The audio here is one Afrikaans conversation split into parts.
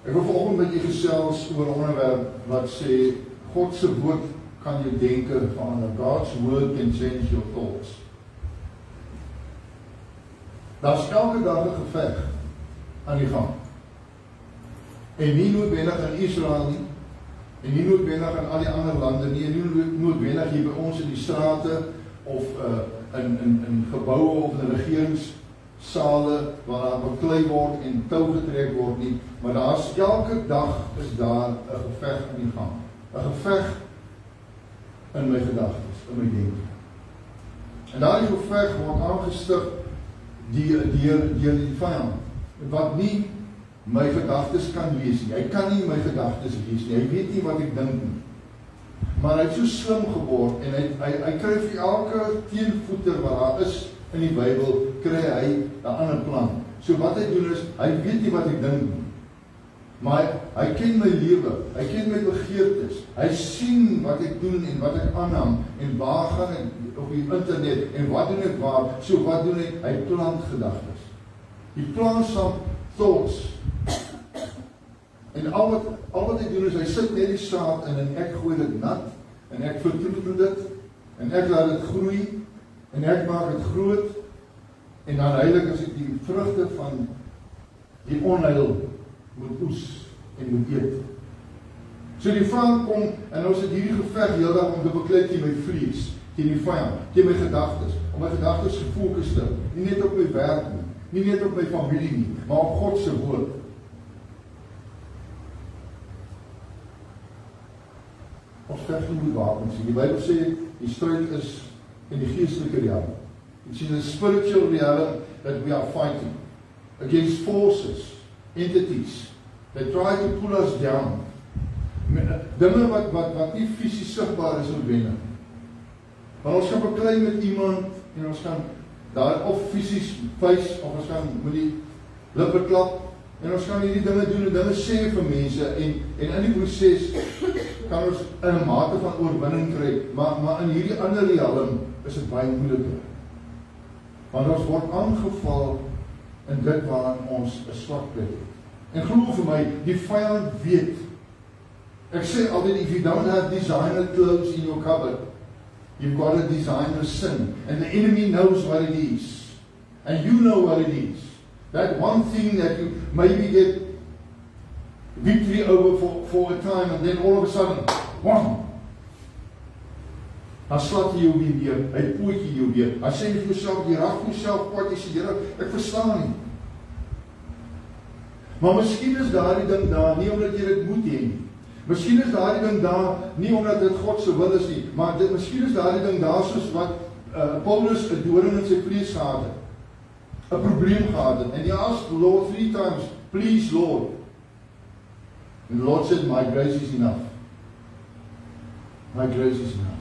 Ek wil vanoggend met julle gesels oor 'n onderwerp wat sê God se woord kan jou denke verander. God's word can change your thoughts. Daar's elke dag 'n geveg aan die gang. En nie noodwendig in Israel nie, en nie noodwendig in al die ander lande nie, en nie noodwendig hier by ons in die strate of in geboue of in regeringssale waar daar beklei word en tou getrek word nie, maar daar's elke dag is daar 'n geveg aan die gang. 'n Geveg in my gedagtes, in my denke. En daardie geveg word aangestig deur die vyand, wat nie my gedagtes kan lees nie. Hy kan nie my gedagtes lees nie. Hy weet nie wat ek dink nie. Maar hy het so slim geword en hy kry vir elke teenvoeter wat daar is in die Bybel, kry hy 'n ander plan. So wat hy doen is, hy weet nie wat ek dink nie. Maar hy ken my lewe, hy ken my begeertes. Hy sien wat ek doen en wat ek aanhang en waar gaan ek op die internet en wat doen ek waar. So wat doen hy? Hy plant gedagtes. He plants some thoughts. En al wat hy doen is, hy sit net die saad in en ek gooi dit nat, en ek vertroetel dit, en ek laat dit groei, en ek maak dit groot, en dan heilig as ek die vrugte van die onheil moet oes en moet eet. So die vyand kom, en ons het hierdie geveg heel dag om te beklei teen my vlees, teen die vyand, teen my gedagtes, om my gedagtes gefokus te hou, nie net op my werk nie net op my familie nie, maar op God se woord. Ons veg nie met wapens nie. Die Bybel sê, die stryd is in die geestelike realm. It's in the spiritual realm that we are fighting against forces, entities that try to pull us down. Dinge wat nie fisies sigbaar is noodwendig. Maar ons kan beklei met iemand en ons kan daar of fisies wys of ons kan met die lippe klap en ons kan hierdie dinge doen en dinge sê vir mense en in die proses kan ons in 'n mate van oorwinning kry, maar in hierdie ander realm is dit baie moeiliker. Want ons word aangeval in dit waarin ons 'n swak plek het. En glo vir my, die vyand weet. Ek sê altyd, if you don't have designer clothes in your cupboard, you've got a designer sin. And the enemy knows what it is. And you know what it is. That one thing that you maybe get victory over for a time and then all of a sudden, wham! Dan slat jy jou weer, hy poot jy jou weer. Hy sê vir jouself, jy raak jouself kwaad, jy sê, Here, ek verstaan nie. Maar miskien is daardie ding daar, nie omdat jy dit moet hê nie. Miskien is daardie ding daar, nie omdat dit God se wil is nie, maar miskien is daardie ding daar soos wat Paulus 'n doring in sy vlees gehad het. 'n Probleem gehad het. And he asked the Lord 3 times, please Lord. And the Lord said, my grace is enough. My grace is enough.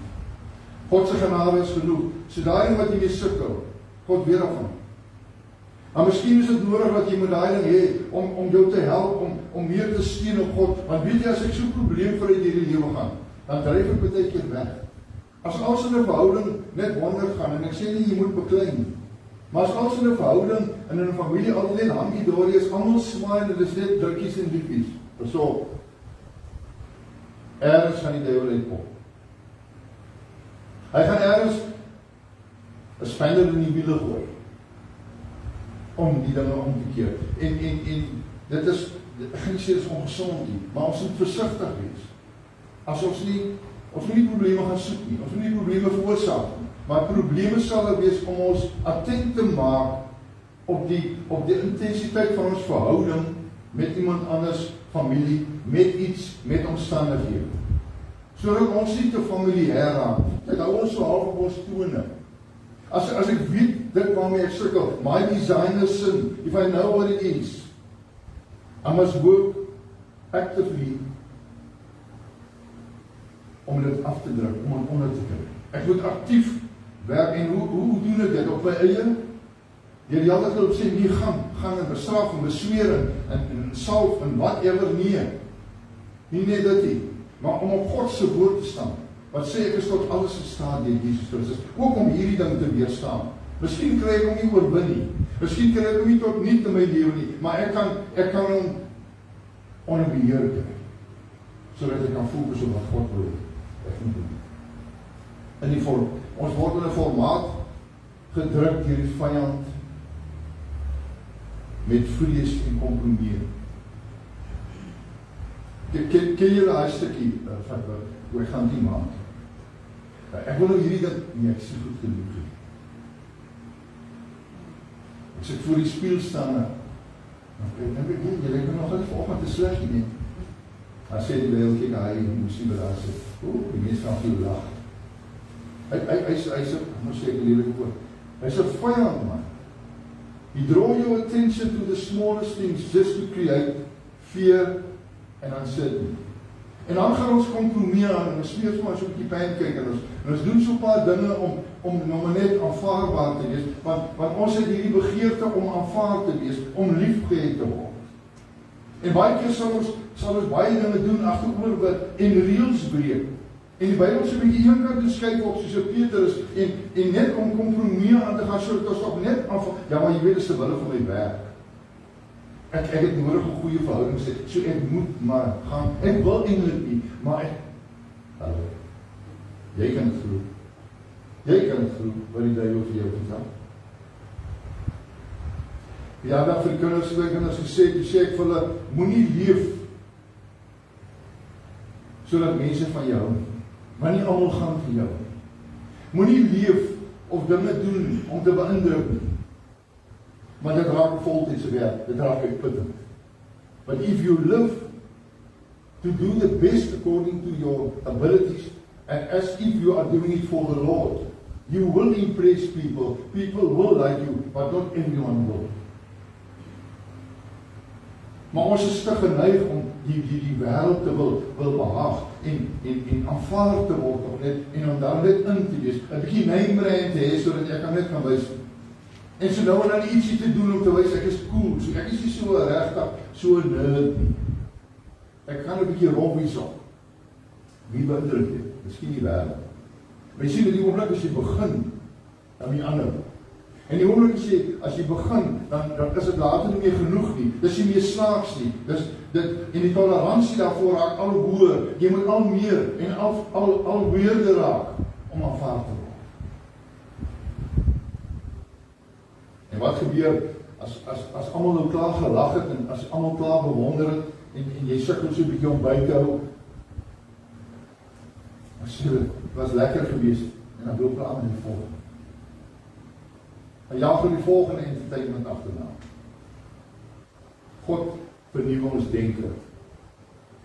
God se genade is genoeg. So daai wat jy mee sukkel, God weet daarvan. Maar miskien is dit nodig dat jy moet daai ding hê om jou te help om meer te steun op God. Want weet jy, as ek so 'n probleem vir uit hierdie lewe gaan, dan dryf ek baie keer weg. As alles in 'n verhouding net wonder gaan en ek sê nie jy moet beklei nie. Maar as alles in 'n verhouding en in 'n familie altyd net hankie-dorie is, almal smaai en dit is net drukkies en liefies. Versorg. Ergens gaan die duiwel uitkom. Hy gaan ergens 'n spanner in die wiele gooi om die dinge om te keer. En dit is, ek gaan nie sê dit is ongesond nie, maar ons moet versigtig wees. As ons moet nie probleme gaan soek nie, ons moet nie probleme veroorsaak nie, maar probleme sal er wees om ons attent te maak op die intensiteit van ons verhouding met iemand anders, familie, met iets, met omstandighede. Sodat ons nie te familiêr raak. Dit hou ons so half op ons tone. As ek weet dit waarmee ek sukkel, my designer sin, if I know what it is, I must work actively om dit af te druk, om het onder te kry. Ek moet actief werk en hoe doen ek dit op my eie? Deur die hele tyd sê, nee, gaan en bestraf en besweer en salf en whatever, nee. Nie net dit nie, maar om op God se woord te staan. Wat sê ek is tot alles in staat deur Jesus Christus, ook om hierdie ding te weerstaan. Miskien kry ek hom nie oorwin nie. Miskien kry ek hom nie tot niet in my lewe nie, maar ek kan hom onder beheer kry, sodat ek kan fokus op wat God wil ek moet doen. Ons word in 'n formaat gedruk deur die vyand met vrees en kompromie. Ken julle daai stukkie van ek gaan die maak. Ek wil nou hierdie dat nee, ek sê goed genoeg. As ek voor die spieël staan, dan weet ek, jy kan nog net vanoggend te sleg nie. Dan sê die leeuw, kyk, hy moes nie daar sê, die mens gaan veel lag. Hy's 'n vyand, man. He draw your attention to the smallest things just to create fear and uncertainty. En dan gaan ons kompromie aan, en ons smeer maar so 'n bietjie pyn kyk, en ons doen so 'n paar dinge om nou net aanvaarbaar te wees, want ons het hierdie begeerte om aanvaar te wees, om liefgehad te word. En baie keer sal ons baie dinge doen agteroor en reëls breek. En die Bybel sê 'n bietjie een kant toe skuif op soos Petrus en net om kompromie aan te gaan sodat ons op net aanvaar. Ja, maar jy weet dis te wille van my werk. Ek het nodig 'n goeie verhouding sê, so ek moet maar gaan. Ek wil eintlik nie, maar hallo. Jy kan dit glo. Jy kan dit glo wat die duiwel vir jou vertel. Ja, dat vir kinders gesê ek vir hulle, moenie leef sodat mense van jou hou nie. Maar nie almal gaan vir jou nie. Moenie leef of dinge doen om te beïndruk nie. Maar dit raak voltydse werk, dit raak uitputtend. But if you live to do the best according to your abilities, and as if you are doing it for the Lord, you will impress people. People will like you, but not everyone will. Maar ons is te geneig om die wêreld te wil behaag en aanvaar te word of net en om daar net in te wees, 'n bietjie name-brand te hê sodat ek kan net kan wys. En so nou en dan ietsie te doen om te wys ek is cool. So ek is nie so regtig so nerd nie. Ek gaan 'n bietjie robbies op. Wie beïndruk jy? Miskien die wêreld. Maar jy sien dat die oomblik as jy begin, dan die ander. En die oomblik as jy begin, dan is dit later nie meer genoeg nie. Dis nie meer snaaks nie. En die toleransie daarvoor raak al hoër. Jy moet al meer en al weerder raak om aanvaar te word. En wat gebeur as almal nou klaar gelag het en as almal klaar bewonder het en jy sukkel so 'n bietjie om by te hou? As dit was lekker geweest en dan loop hulle aan met die volgende. En jaag vir die volgende entertainment agterna. God vernuwe ons denke.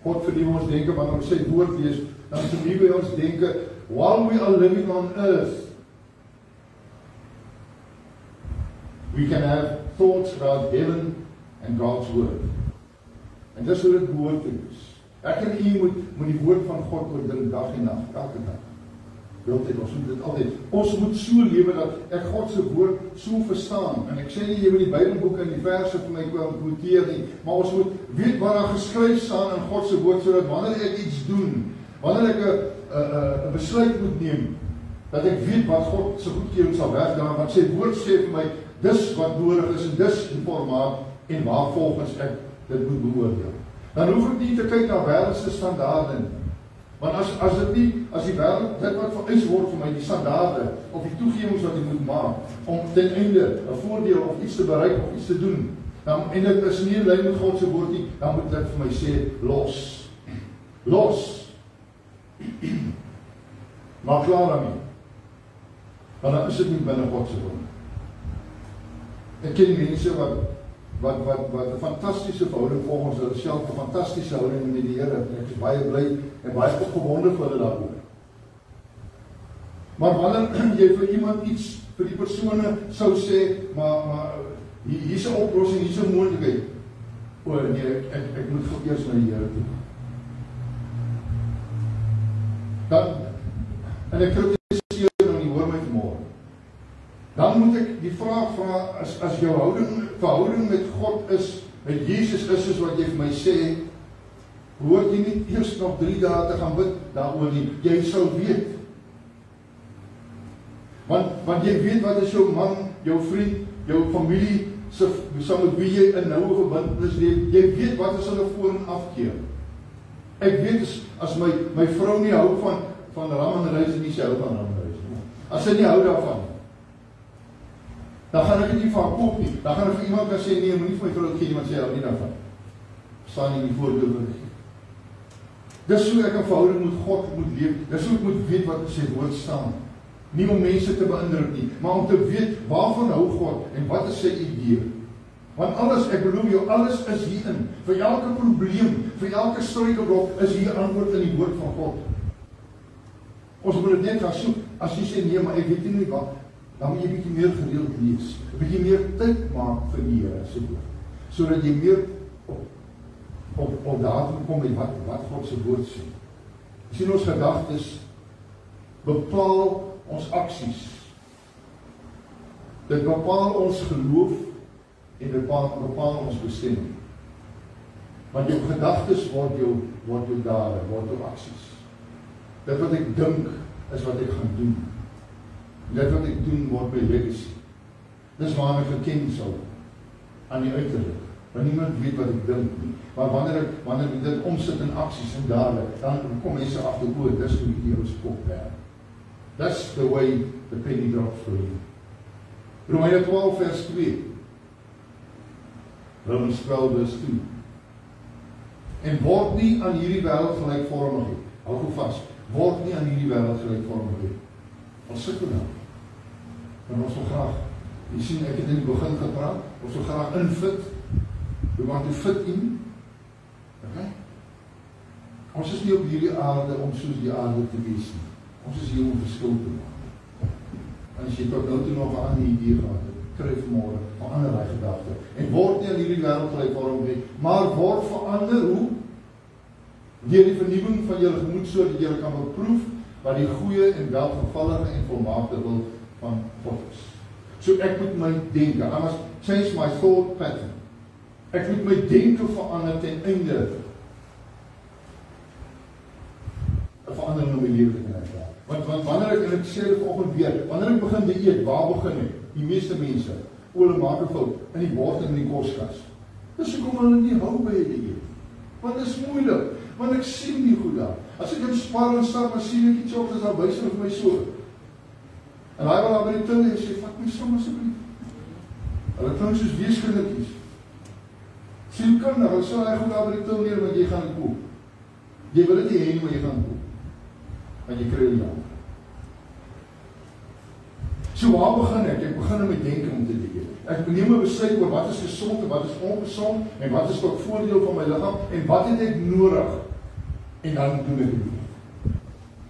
God vernuwe ons denke wanneer ons sy woord lees, dan vernuwe ons denke while we are living on earth. We can have thoughts about heaven and God's word. En dis hoe dit behoort te wees. Ek en u moet die woord van God oordink dag en nag, elke dag. Ons moet dit altyd. Ons moet so lewe dat ek God se woord so verstaan. En ek sê nie jy moet die Bybelboeke en die verse vir my quoteer nie, maar ons moet weet wat daar geskryf staan in God se woord sodat wanneer ek iets doen, wanneer ek 'n besluit moet neem, dat ek weet wat God se goedkeuring sal wegdra, want sy woord sê vir my dis wat nodig is en dis die formaat en waar volgens ek dit moet beoordeel. Dan hoef ek nie te kyk na wêreldse standaarde nie. Want as die wêreld dit wat vereis word vir my, die standaarde of die toegewings wat ek moet maak om ten einde 'n voordeel of iets te bereik of iets te doen, en dit is nie in lyn met God se woord nie, dan moet dit vir my sê los. Los. Maar klaar daarmee. Want dan is dit nie binne God se woord. Ek ken mense wat 'n fantastiese verhouding volgens hulle self, 'n fantastiese houding met die Here. Ek is baie bly en baie opgewonde vir hulle daaroor. Maar wanneer jy vir iemand iets, vir die persone sou sê, maar hier's 'n oplossing, hier's 'n moontlikheid. O nee, ek moet eers na die Here toe. Dan en ek kritiseer nou nie, hoor my vanmôre. Dan moet ek die vraag vra, as jou verhouding met God is, met Jesus is soos wat jy vir my sê, hoort jy nie eers nog 3 dae te gaan bid daaroor nie. Jy sal weet. Want jy weet wat is jou man, jou vriend, jou familie, saam met wie jy 'n noue verbintenis leef, jy weet wat is hulle voor en afkeer. Ek weet as my vrou nie hou van ram en rys en nie sy hou van ram en rys nie. As sy nie hou daarvan, dan gaan ek dit nie vir haar koop nie. Dan gaan ek vir iemand kan sê, nee, moenie vir my vrou gee nie, want sy hou nie daarvan. Staan nie die voorbeeld wat ek gee. Dis hoe ek 'n verhouding met God moet leef. Dis hoe ek moet weet wat in sy woord staan. Nie om mense te beïndruk nie, maar om te weet waarvan hou God en wat is sy idee. Want alles, ek bedoel jou, alles is hierin. Vir elke probleem, vir elke struikelblok is hier antwoord in die woord van God. Ons moet dit net gaan soek. As jy sê nee, maar ek weet nie wat, dan moet jy bietjie meer gereeld lees. 'n Bietjie meer tyd maak vir die Here se woord. Sodat jy meer op datum kom met wat God se woord sê. Jy sien ons gedagtes bepaal ons aksies. Dit bepaal ons geloof en dit bepaal ons bestemming. Want jou gedagtes word jou dade, word jou aksies. Dit wat ek dink is wat ek gaan doen. Dit wat ek doen word my legacy. Dis waarna ek geken sal aan die uiterlik. Want niemand weet wat ek dink nie. Maar wanneer ek dit omsit in aksies en dade, dan kom mense agter, o, dis hoe die Here se kop werk. That's the way the penny drops for you. Romeine 12 vers 2. Romans 12 vers 2. En word nie aan hierdie wêreld gelykvormig nie. Hou goed vas. Word nie aan hierdie wêreld gelykvormig nie. Ons sukkel nou. En ons wil graag, jy sien, ek het in die begin gepraat, ons wil graag infit. We want to fit in. Okay? Ons is nie op hierdie aarde om soos die aarde te wees nie. Ons is hier om verskil te maak. En as jy tot nou toe nog 'n ander idee gehad het, kry vanmôre 'n ander gedagte. En word nie aan hierdie wêreld gelykvormig nie, maar word verander hoe? Deur die vernuwing van julle gemoed, sodat julle kan beproef wat die goeie en welgevallige en volmaakte wil van God is. So ek moet my denke, I must change my thought pattern. Ek moet my denke verander ten einde 'n verandering in my lewe te kan hê. Want wanneer ek sê dit vanoggend weer, wanneer ek begin te eet, waar begin ek? Die meeste mense, hulle maak 'n fout in die bord en in die koskas. Dis hoekom hulle nie hou by die eet. Want dit is moeilik, want ek sien nie goed daar. As ek in Spar en stap, dan sien ek iets op, dis dan wys hulle vir my so. En hy wil daar by die til en sê, vat my som asseblief. Hulle klink soos weeskindertjies. Sien kinders, hulle sal hy goed daar by die til neer, want jy gaan dit koop. Jy wil dit nie hê nie, maar jy gaan koop. Want jy kry die jammer. So waar begin ek? Ek begin met my denke om te doen. Ek neem 'n besluit oor wat is gesond en wat is ongesond en wat is tot voordeel van my liggaam en wat het ek nodig? En dan doen ek dit.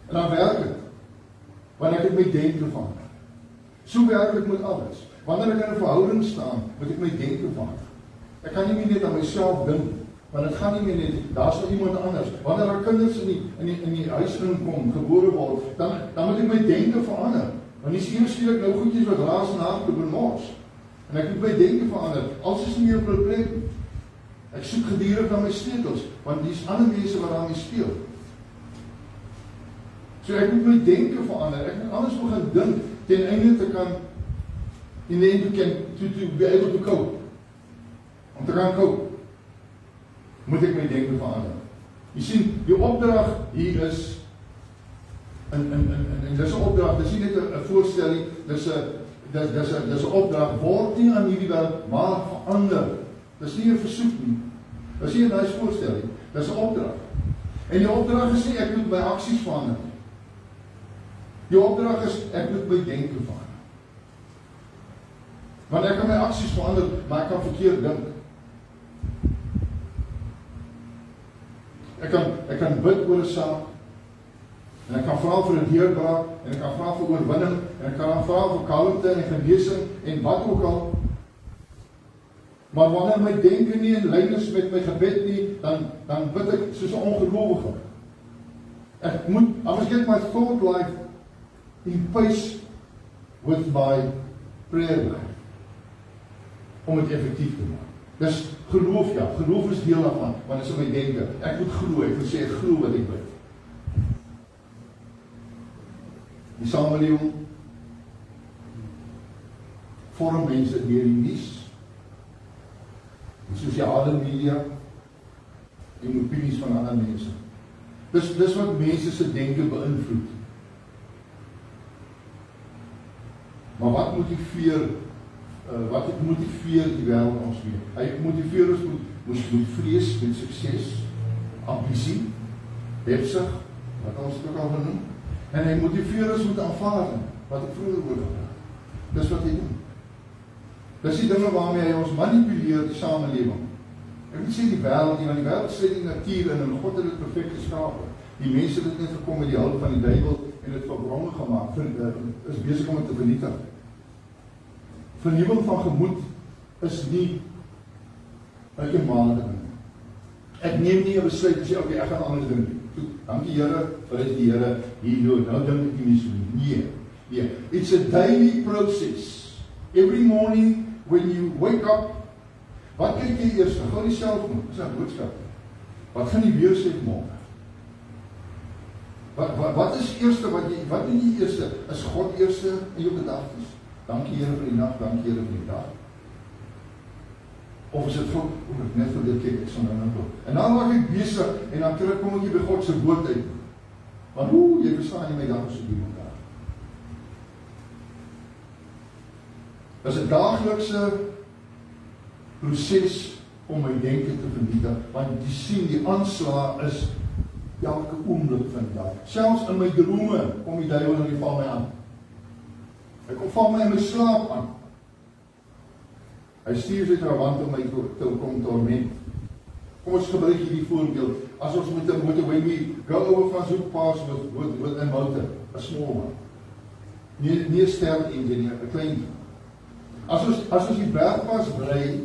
En dan werk dit. Want ek het my denke verander. So werk dit met alles. Wanneer ek in 'n verhouding staan, moet ek my denke verander. Ek kan nie meer net aan myself dink, want dit gaan nie meer net, daar's nog iemand anders. Wanneer daar kinders in die huis inkom, gebore word, dan moet ek my denke verander. Want die skielik skielik nou goedjies wat raas en hardloop en mors. En ek moet my denke verander. Alles is nie meer op hulle plek. Ek soek gedurig na my sleutels, want dis ander mense wat daarmee speel. So ek moet my denke verander. Ek moet anders begin dink ten einde te kan in the end to be able to cope. Om te kan cope, moet ek my denke verander. Jy sien, die opdrag hier is en dis 'n opdrag, dis nie net 'n voorstelling, dis 'n opdrag, word nie aan hierdie wêreld, maar verander. Dis nie 'n versoek nie. Dis nie 'n nice voorstelling, dis 'n opdrag. En die opdrag is nie ek moet my aksies verander nie. Die opdrag is ek moet my denke verander. Want ek kan my aksies verander, maar ek kan verkeerd dink. Ek kan bid oor 'n saak, en ek kan vra vir 'n deurbraak, en ek kan vra vir oorwinning, en ek kan vra vir kalmte en genesing, en wat ook al. Maar wanneer my denke nie in lyn is met my gebed nie, dan bid ek soos 'n ongelowige. I must get my thought life in pace with my prayer life, om dit effektief te maak. Dis geloof, ja, geloof is deel daarvan, want dit is in my denke. Ek moet glo, ek moet sê ek glo wat ek bid. Die samelewing vorm mense deur die nuus, sosiale media en opinies van ander mense. Dis wat mense se denke beïnvloed. Maar wat motiveer die wêreld ons mee? Hy motiveer ons met vrees, met sukses, ambisie, hebsig, wat ons ook al genoem, en hy motiveer ons met aanvaarding, wat ek vroeër oor gepraat. Dis wat hy doen. Dis die dinge waarmee hy ons manipuleer die samelewing. Ek wil sê die wêreld, want die wêreld sê die natuur en God het dit perfek geskaap. Die mense het net gekom met die hulp van die duiwel en dit verbronge gemaak, is besig om dit te vernietig. Vernuwing van gemoed is nie 'n eenmalige ding. Ek neem nie 'n besluit en sê, okay, ek gaan anders dink. Dankie Here, vir die Here hier nou dink ek nie so nie. Nee, it's a daily process. Every morning when you wake up, wat kyk jy eers? Gou die selfmoed, dis 'n boodskap. Wat gaan jy weer sê môre? Wat is eerste wat doen jy eerste? Is God eerste in jou gedagtes? Dankie Here vir die nag, dankie Here vir die dag. Of is dit God, net vir dit kyk ek sonder nou. En dan raak ek besig en dan kom ek by God se woord uit. Want jy verstaan nie my dag so iemand daar. Dit is 'n daaglikse proses om my denke te vernietig, want jy sien die aanslag is elke oomblik van die dag. Selfs in my drome kom die duiwel en hy val my aan. Hy kom val my in my slaap aan. Hy stuur sy trawant om my te kom torment. Kom ons gebruik hierdie voorbeeld. As ons met 'n motor, when we go over van Zoek Pass with a motor, a small one. Nie 'n sterk engineer, 'n klein. As ons die bergpas ry,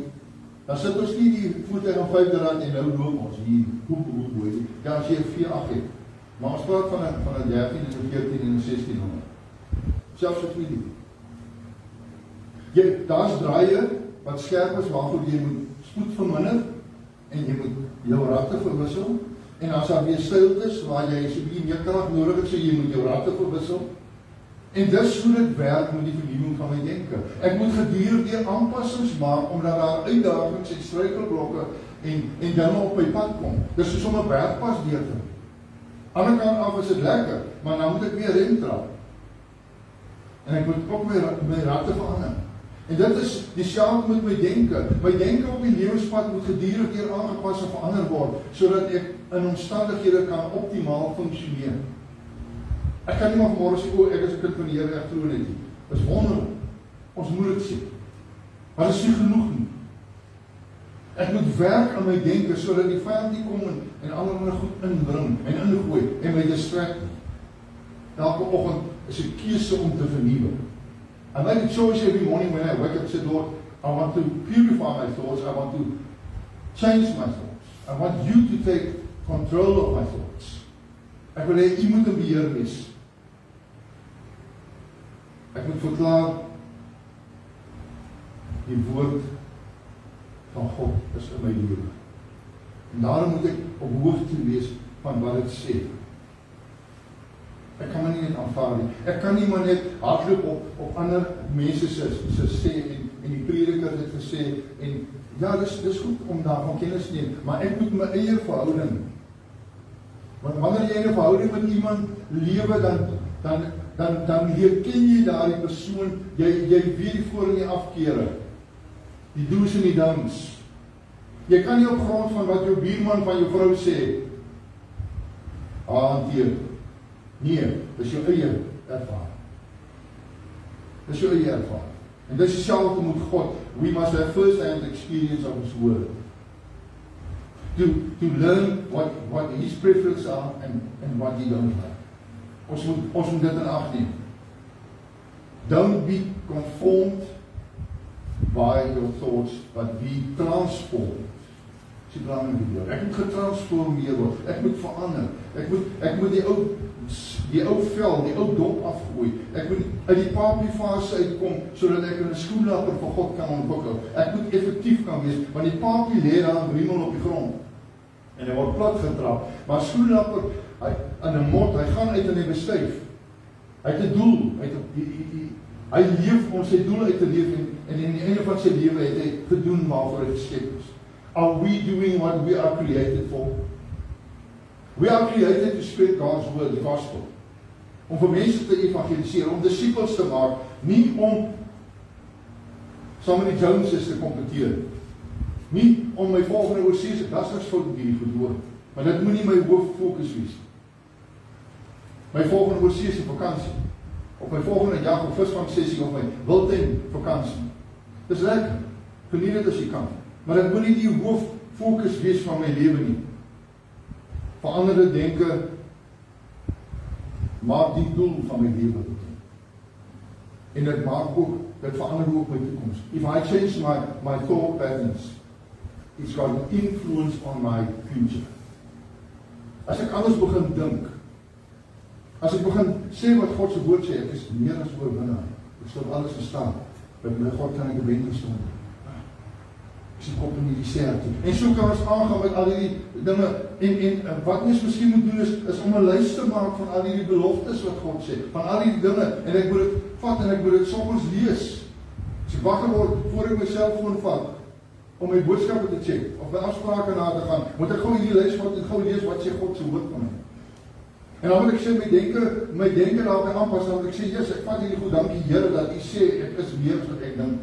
dan sit ons nie die voertuig aan R5 en nou loop ons hier, hoe. Ja, as jy 'n V8 het. Maar ons praat van 'n 13 en 'n 14 en 'n 1600. Selfs op die. Daar's draaie wat skerp is waarvoor jy moet spoed verminder en jy moet jou ratte verwissel. En as daar weer stiltes waar jy so 'n bietjie meer krag nodig het, so jy moet jou ratte verwissel. En dis hoe dit werk met die vernuwing van my denke. Ek moet gedurende aanpassings maak omdat daar uitdagings en struikelblokke en dinge op my pad kom. Dis soos om 'n bergpas deur te gaan. Aan die kant af is dit lekker, maar nou moet ek weer rem trap. En ek moet ook my ratte verander. En dit is dieselfde met my denke. My denke op die lewenspad moet gedurende deur aangepas en verander word, sodat ek in omstandighede kan optimaal funksioneer. Ek kan nie maar vanmôre sê, ek is 'n kind van die Here, ek glo net nie. Dis wonderlik. Ons moet dit sê. Maar dit is nie genoeg nie. Ek moet werk aan my denke sodat die vyand nie kom en allerlei goed inbring en ingooi en my distrek nie. Elke oggend is 'n keuse om te vernuwe. I make a choice every morning when I wake up and say, Lord, I want to purify my thoughts, I want to change my thoughts. I want you to take control of my thoughts. Ek wil hê, u moet in beheer wees. Ek moet verklaar, die woord van God is in my lewe. En daarom moet ek op hoogte wees van wat dit sê. Ek kan my nie net aanvaar nie. Ek kan nie maar net hardloop op ander mense se sê en die prediker het gesê en ja, dis goed om daarvan kennis te neem, maar ek moet my eie verhouding. Want wanneer jy 'n verhouding met iemand lewe, dan herken jy daardie persoon, jy weet die voor en die afkere, die do's en die don'ts. Jy kan nie op grond van wat jou buurman van jou vrou sê hanteer. Nee, dis jou eie ervaring. Dis jou eie ervaring. En dis dieselfde met God. We must have first-hand experience of His word. To learn what His preferences are and what He don't like. Ons moet dit in ag neem. Don't be conformed by your thoughts, but be transformed. Ek moet getransformeer word. Ek moet verander. Ek moet die ou vel, die ou dop afgooi. Ek moet uit die papiefase uitkom sodat ek 'n skoenlapper vir God kan ontwikkel. Ek moet effektief kan wees, want die papie lê daar in riemel op die grond. En hy word plat getrap. Maar skoenlapper, hy in 'n mot, hy gaan uit en hy bestuif. Hy het 'n doel, hy leef om sy doel uit te leef en in die einde van sy lewe het hy gedoen waarvoor hy geskep is. Are we doing what we are created for? We are created to spread God's word, the gospel. Om vir mense te evangeliseer, om disciples te maak, nie om saam met die Joneses te kompeteer. Nie om my volgende oorseese, dat is fout met hierdie goed hoor. Maar dit moet nie my hooffokus wees. My volgende oorseese vakansie, of my volgende jag of visvangsessie, of my wildtuin vakansie. Dis lekker, geniet dit as jy kan. Maar dit moet nie die hooffokus wees van my lewe nie. Veranderde denke maak die doel van my lewe. En dit maak ook, dit verander ook my toekoms. If I change my thought patterns, it's got an influence on my future. As ek anders begin dink, as ek begin sê wat God se woord sê, ek is meer as oorwinnaar. Ek sal alles verstaan. Met my God kan ek 'n wen staan. Ek sien kop in die serte. En so kan ons aangaan met al hierdie dinge en wat mens miskien moet doen is om 'n lys te maak van al hierdie beloftes wat God sê, van al hierdie dinge en ek moet dit vat en ek moet dit soms lees. As ek wakker word voor ek my selfoon vat om my boodskappe te check of by afsprake na te gaan, moet ek gou hierdie lys vat en gou lees wat sê God se woord van my. En dan moet ek sê my denke daarby aanpas, dan moet ek sê, yes, ek vat hierdie goed, dankie Here dat U sê ek is meer as wat ek dink.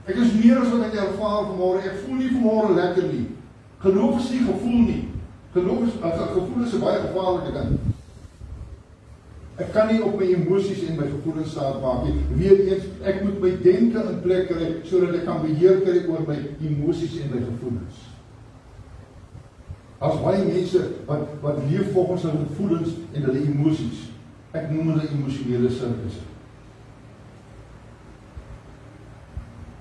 Ek is meer as wat ek ervaar vanmôre. Ek voel nie vanmôre lekker nie. Geloof is nie gevoel nie. Geloof is gevoel is 'n baie gevaarlike ding. Ek kan nie op my emosies en my gevoelens staat maak nie. Weet eens, ek moet my denke in plek kry sodat ek kan beheer kry oor my emosies en my gevoelens. As baie mense wat leef volgens hulle gevoelens en hulle emosies. Ek noem hulle emosionele sirkusse.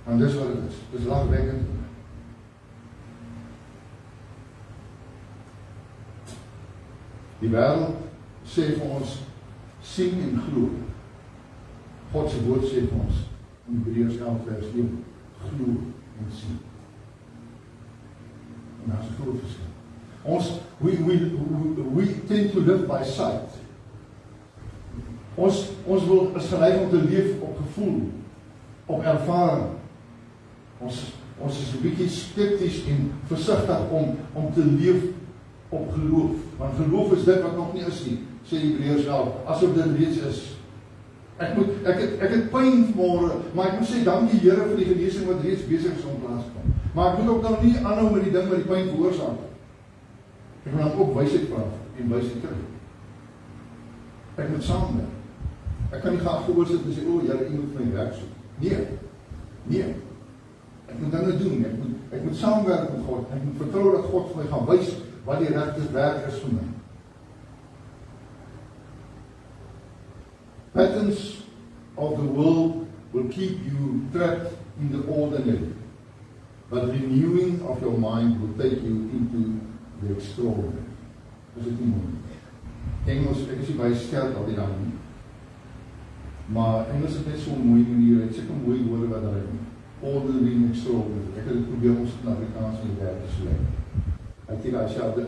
En dis wat dit is. Dis lagwekkend. Die wêreld sê vir ons sien en glo. God se woord sê vir ons in Hebreërs 11 vers 1, glo en sien. En daar's 'n groot verskil. We tend to live by sight. Ons is geneig om te leef op gevoel, op ervaring. Ons is 'n bietjie skepties en versigtig om te leef op geloof. Want geloof is dit wat nog nie is nie, sê Hebreërs 11, asof dit reeds is. Ek het pyn vanmôre, maar ek moet sê dankie Here vir die genesing wat reeds besig is om plaas te vind. Maar ek moet ook nou nie aanhou met die ding wat die pyn veroorsaak. Ek moet dan ook wysheid vra en wysheid kry. Ek moet saamwerk. Ek kan nie gaan agteroor sit en sê, o, Here, U moet my werk soek. Nee. Ek moet dinge doen. Ek moet saamwerk met God. Ek moet vertrou dat God vir my gaan wys wat die regte werk is vir my. Patterns of the world will keep you trapped in the ordinary, but renewing of your mind will take you into the extraordinary. Is dit nie mooi? Engels, ek is nie baie skerp al die dag nie. Maar Engels is net so mooi manier, het seker mooi woorde wat daar is. Ordinary and extraordinary. Ek het dit probeer ons in Afrikaans in die werk te sluit. Ek het daai selfde.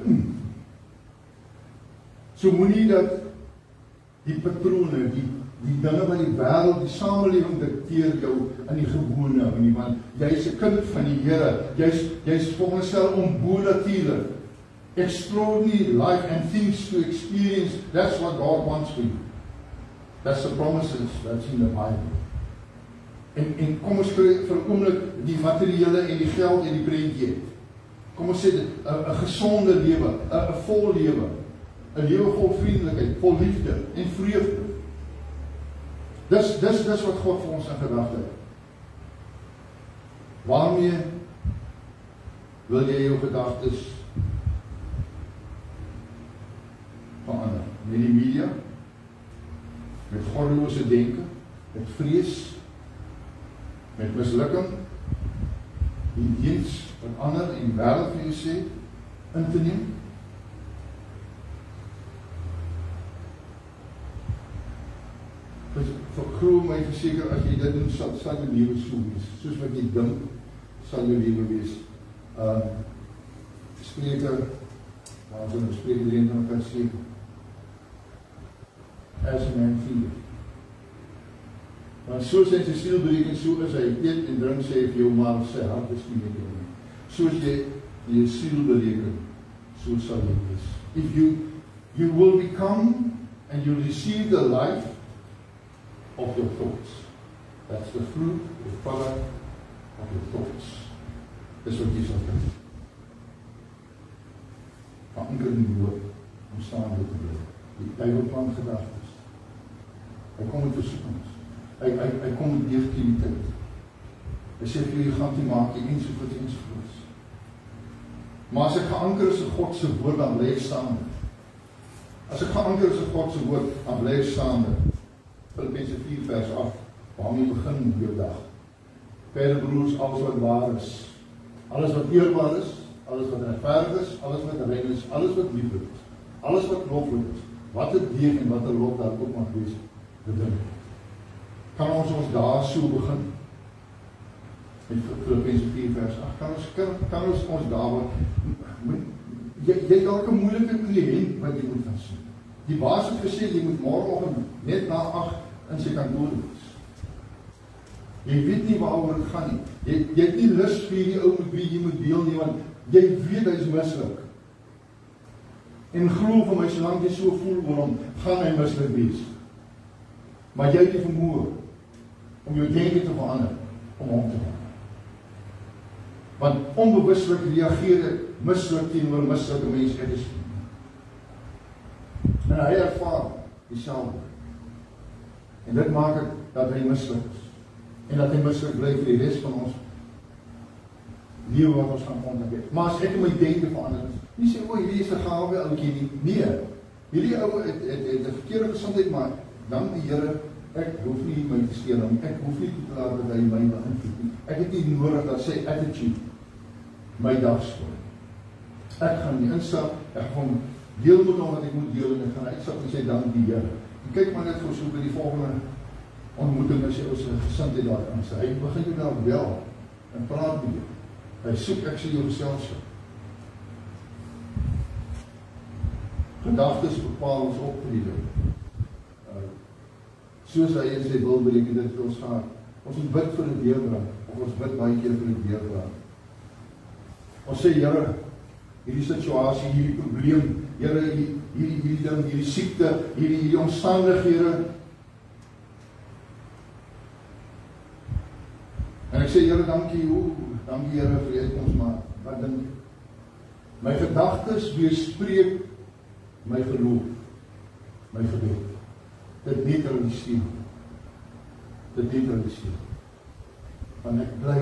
So moenie dat die patrone, die dinge wat die wêreld, die samelewing dikteer jou in die gewone, want jy is 'n kind van die Here. Jy's veronderstel om bo-natuurlik, extraordinary life and things to experience. That's what God wants for you. That's the promises that's in the Bible. En kom ons vir 'n oomblik die materiële en die geld en die prentjie. Kom ons sê dit, 'n gesonde lewe, 'n vol lewe, 'n lewe vol vriendelikheid, vol liefde en vreugde. Dis wat God vir ons in gedagte het. Waarmee wil jy jou gedagtes verander? Met die media? Met goddelose denke? Met vrees? Met mislukking? Die diens wat ander en wêreld vir jou sê in te neem? Verglo my verseker, as jy dit doen, sal jou lewe so wees. Soos wat jy dink, sal jou lewe wees. Spreker, waar ons spreker erin dan kan sê, as a man feedeth. Want so sy siel breek en so is hy eet en drink, sê vir jou, maar sy hart is nie met jou nie. soos jy siel bereken, so sal jy wees. If you will become and you receive the life of your thoughts. That's the fruit, the product of your thoughts. Dis wat jy sal kry. Anker in die woord, om staande te bly. Die duivelplan gedagtes. Hy kom met versoekings. Hy kom met negativiteit. Hy sê vir jy gaan nie maak, ensovoorts. Maar as ek geanker is in God se woord, dan bly ek staande. As ek geanker is in God se woord, dan bly ek staande. Filippense 4 vers 8, waarmee begin jou dag. Verder broers, alles wat waar is, alles wat eerbaar is, alles wat regverdig is, alles wat rein is, alles wat lieflik is, alles wat loflik is, wat het deeg en wat 'n lof daar ook mag wees, bedink. Kan ons daar so begin? In Filippense 4 vers 8, kan ons daar wat, jy dalk 'n moeilike kliënt wat jy moet gaan sien. Die baas het gesê, jy moet môreoggend net na 8 in sy kantoor wees. Jy weet nie waaroor dit gaan nie. Jy het nie lus vir die ou met wie jy moet deel nie, want jy weet hy is mislik. En glo vir my, solank jy so voel oor hom, gaan hy mislik wees. Maar jy het die vermoë om jou denke te verander, om hom te verander. Want onbewuslik reageer ek mislik teenoor mislike mense uit die sien. En hy ervaar dieselfde. En dit maak het dat hy mislik is. En dat hy mislik bly vir die res van ons lewe wat ons gaan ontdek. Maar as ek my denke verander is, nie sê, hierdie is 'n gawe ouetjie nie. Nee, hierdie ou het 'n verkeerde gesondheid, maar dank die Here, ek hoef nie my te steur nie. Ek hoef nie te laat dat hy my beïnvloed nie. Ek het nie nodig dat sy attitude my dag spoor. Ek gaan nie instap, ek gaan deel met hom wat ek moet deel en ek gaan uitstap en sê dank die Here. En kyk maar net vir so by die volgende ontmoeting as jy ons gesindheid daar aan sê. Hy begin jou daar wel en praat met jou. Hy soek ek sê jou geselskap. Gedagtes bepaal ons optrede. Soos hy in sy wil bereken dit vir ons gaan. Ons moet bid vir 'n deurbraak, of ons bid baie keer vir 'n deurbraak. Ons sê, Here, hierdie situasie, hierdie probleem, Here, hierdie ding, hierdie siekte, hierdie omstandighede. En ek sê, Here, dankie Here vir die uitkoms, maar wat dink jy? My gedagtes weerspreek my geloof, my gebed. Dit neutraliseer. Want ek bly,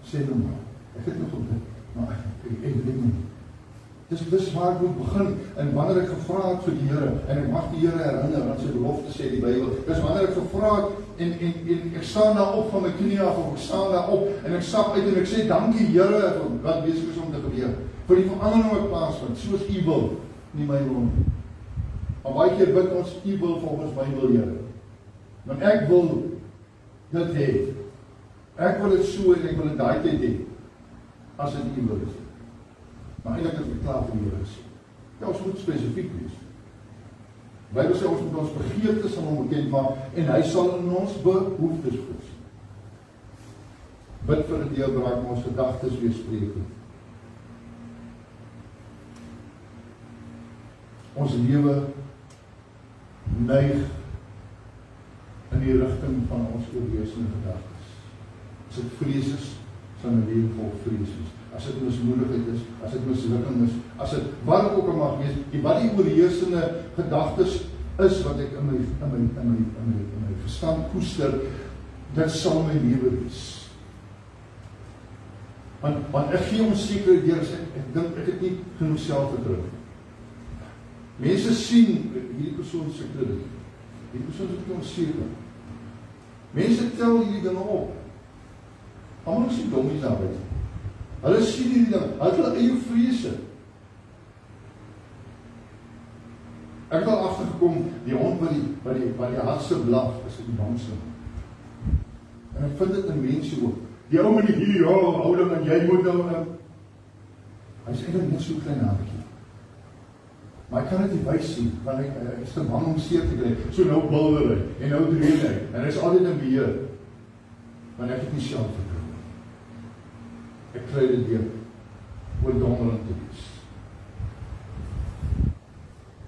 sê nou maar, ek het nog op dit, maar ek weet nie. Dis waar ek moet begin, en wanneer ek gevra het vir die Here, en ek mag die Here herinner, want sy belofte sê die Bybel, dis wanneer ek gevra het, en ek staan daar op van my knie af, of ek staan daar op, en ek stap uit, en ek sê, dankie Here, vir wat besig is om te gebeur, vir die verandering wat plaasvind, soos u wil, nie my wil nie. Maar baie keer bid ons, u wil volgens my wil, Here. Want ek wil dit hê. Ek wil dit so, en ek wil dit daai tyd hê, as dit u wil is. Maar eintlik het ek klaar vir die Here gesê. Ja, ons moet spesifiek wees. Die Bybel sê ons moet ons begeertes aan hom bekend maak en hy sal in ons behoeftes voorsien. Bid vir 'n deurbraak, maar ons gedagtes weerspreek. Ons lewe neig in die rigting van ons oorheersende gedagtes. As dit vrees is, sal 'n lewe vol vrees wees. As dit mismoedigheid is, as dit mislukking is, as dit wat ook al mag wees, wat die oorheersende gedagtes is wat ek in my verstand koester, dit sal my lewe wees. Want ek gee onsekerheid deur, ek dink ek het nie genoeg selfvertroue. Mense sien hierdie persoon se krediet. Hierdie persoon is onseker. Mense tel hierdie dinge op. Almal is nie dommies daar buite. Hulle sien hierdie ding, hulle het hulle eie vrese. Ek het al agtergekom, die hond wat die hardste blaf, is die bangste. En ek vind dit in mense ook. Die ou met die houding en jy moet nou, hy is eintlik net so klein haartjie. Maar ek kan dit nie wys sien, want hy is te bang om seer te kry. So nou bulder hy, en nou dreun hy, en hy is altyd in beheer. Want ek het nie selfvertroue. Ek kry dit deur. oordonderend te wees.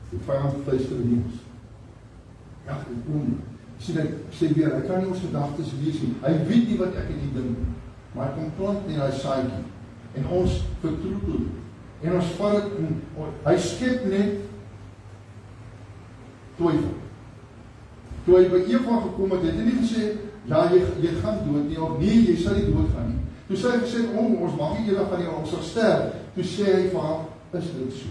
Die vyand fluister in ons. Ja, ek oom, sê weer, hy kan nie ons gedagtes lees nie. Hy weet nie wat ek in die ding, maar hy kom plant nie hy saadjie. En ons vertroetel. En ons vat het, hy skep net twyfel. Toe hy by Eva gekom het, het hy nie gesê, ja, jy gaan dood nie, of nee, jy sal nie dood gaan nie. Toe sê hy gesê, ons mag nie eendag van die ons sal sterf. Toe sê hy vir haar, is dit so?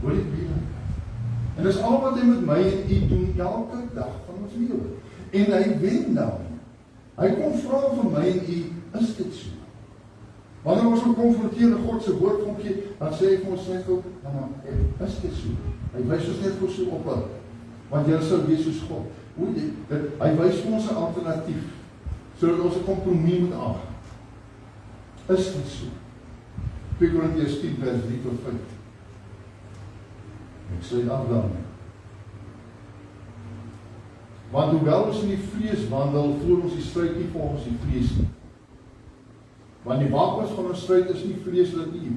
Hoor die Bybel? En dis al wat hy met my en u doen, elke dag van ons lewe. En hy wen daarmee. Hy kom vra vir my en u, is dit so? Wanneer ons gekonfronteer met God se woord kom gee, dan sê hy vir ons net ook, is dit so? Hy wys ons net vir so op, want jy sal wees soos God. Hy wys vir ons 'n alternatief, sodat ons 'n kompromie moet aangaan. Is dit so? 2 Korintiërs 10 vers 3 tot 5. Ek sluit af daarmee. Want hoewel ons in die vlees wandel, voer ons die stryd nie volgens die vlees nie. Want die wapens van ons stryd is nie vleeslik nie,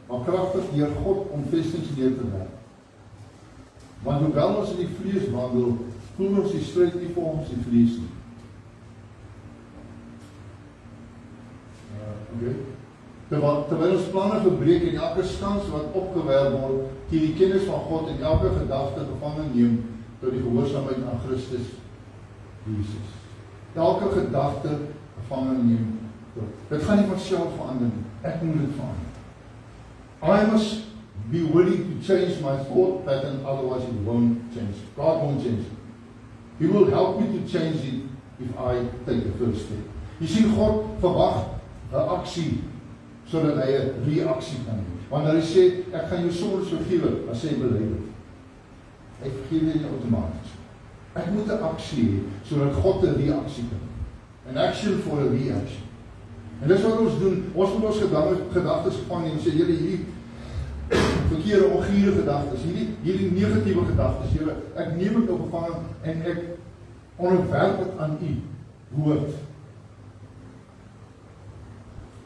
maar kragtig deur God om vestings neer te werp. Want hoewel ons in die vlees wandel, voer ons die stryd nie volgens die vlees nie. Terwyl ons planne verbreek en elke skans wat opgewerp word, teen die kennis van God en elke gedagte gevange neem tot die gehoorsaamheid aan Christus Jesus. Elke gedagte gevange neem. Dit gaan nie van self verander nie. Ek moet dit verander. I must be willing to change my thought pattern, otherwise it won't change. God won't change it. He will help me to change it if I take the first step. Jy sien, God verwag 'n aksie sodat hy 'n reaksie kan hê. Wanneer hy sê, ek gaan jou sondes vergewe, dan sê hy bely dit. Hy vergewe nie outomaties. Ek moet 'n aksie hê sodat God 'n reaksie kan hê. An action for a reaction. En dis wat ons doen. Ons moet ons gedagtes vang en sê, Here, hierdie verkeerde, ongure gedagtes, hierdie negatiewe gedagtes, Here, ek neem dit op gevange en ek onderwerp dit aan U woord.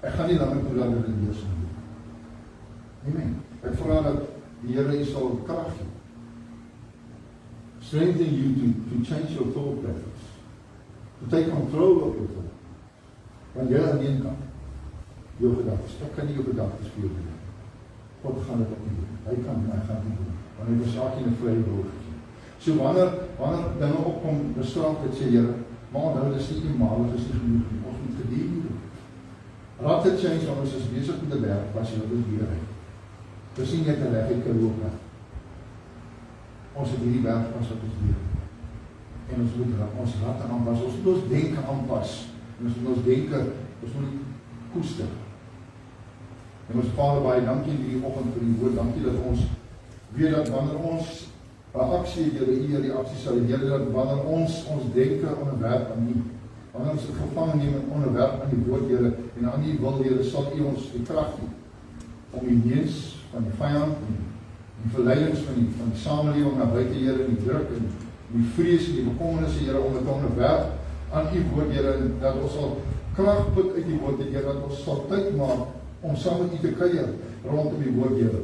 Ek gaan nie langer toe dat dit lees nie. Amen. Ek vra dat die Here U sal krag gee. Strengthen you to change your thought patterns. To take control of your thought. Want jy alleen kan. Jou gedagtes. Ek kan nie jou gedagtes vir jou doen. God gaan dit ook nie doen. Hy kan en hy gaan dit doen. Want hy het saak in 'n vrye wil gegee. So wanneer dinge opkom, bestraaf dit sê Here, maar onthou dis nie eenmalig, dis nie genoeg nie. Ons moet gedurig doen. Rapid change, ons is besig met 'n werk, was jy dit hier uit. Dis nie net 'n regte loop nie. Ons het hierdie werk pas wat ons doen. En ons moet ons laat aanpas, ons moet ons denke aanpas. En ons moet ons denke, ons moet koester. En ons Vader, baie dankie hierdie oggend vir die woord. Dankie dat ons weet dat wanneer ons 'n aksie het, Here, U die aksie sal hê, dat wanneer ons denke onderwerp aan U, wanneer ons dit gevange neem en onderwerp aan die woord, Here, en aan U wil, Here, sal U ons die krag gee om die neus van die vyand en die verleidings van die samelewing na buite, Here, en die druk en die vrees en die bekommernisse, Here, om dit onderwerp aan U woord, Here, en dat ons sal krag put uit die woord, Here, dat ons sal tyd maak om saam met U te kuier rondom die woord, Here.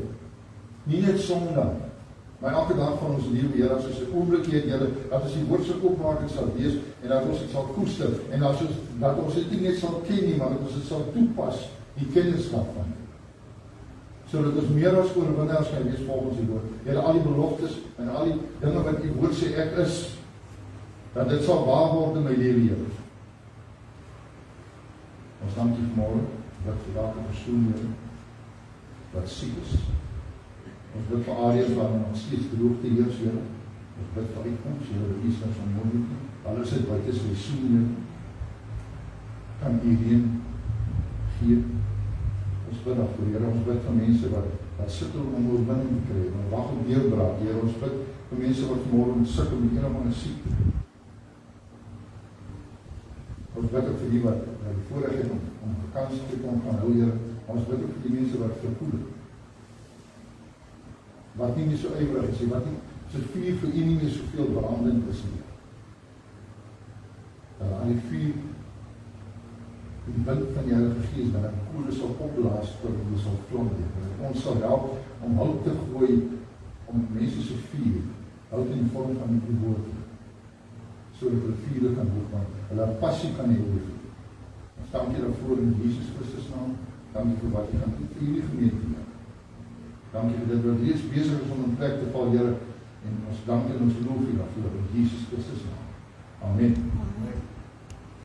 Nie net Sondag, maar elke dag van ons lewe, Here, as ons 'n oomblik het, Here, dat ons die woord se oopmaak sal lees en dat ons dit sal koester en dat ons dit nie net sal ken nie, maar dat ons dit sal toepas, die kennisskap van U. Sodat ons meer as oorwinnaars kan wees volgens die woord. Here, al die beloftes en al die dinge wat U woord sê ek is, dat dit sal waar word in my lewe, Here. Ons dankie vanmôre dat vir elke persoon wat siek is. Ons bid vir areas waar nog steeds droogte heers, Here. Ons bid vir uitkoms, Here, U is nou van moontlik. Alles het buite seisoen, kan U reën gee. Ons bid daarvoor, Here. Ons bid vir mense wat sukkel om oorwinning te kry, wat wag op deurbraak, Here. Ons bid vir mense wat môre sukkel met een of ander siekte. Ons bid ook vir die wat die voorreg het om vakansie te kom gaan hou, Here. Ons bid ook vir die mense wat verkoel. Wat nie so ywerig is, wat nie so vuur vir U nie meer soveel brandend is nie. Aan die vuur die wind van die Heilige Gees, dat koele sal opblaas tot hulle sal vlam wees. Dat ons sal help om hout te gooi, om mense se vuur, hout in die vorm van die woord, sodat hulle vuur kan hoog, want hulle passie kan hê oor die vuur. Ons dankie daarvoor in Jesus Christus naam, dankie vir wat jy gaan doen vir hierdie gemeente. Dankie vir dit wat reeds besig is om in plek te val, Here, en ons dankie en ons loof U daarvoor in Jesus Christus naam. Amen. Amen.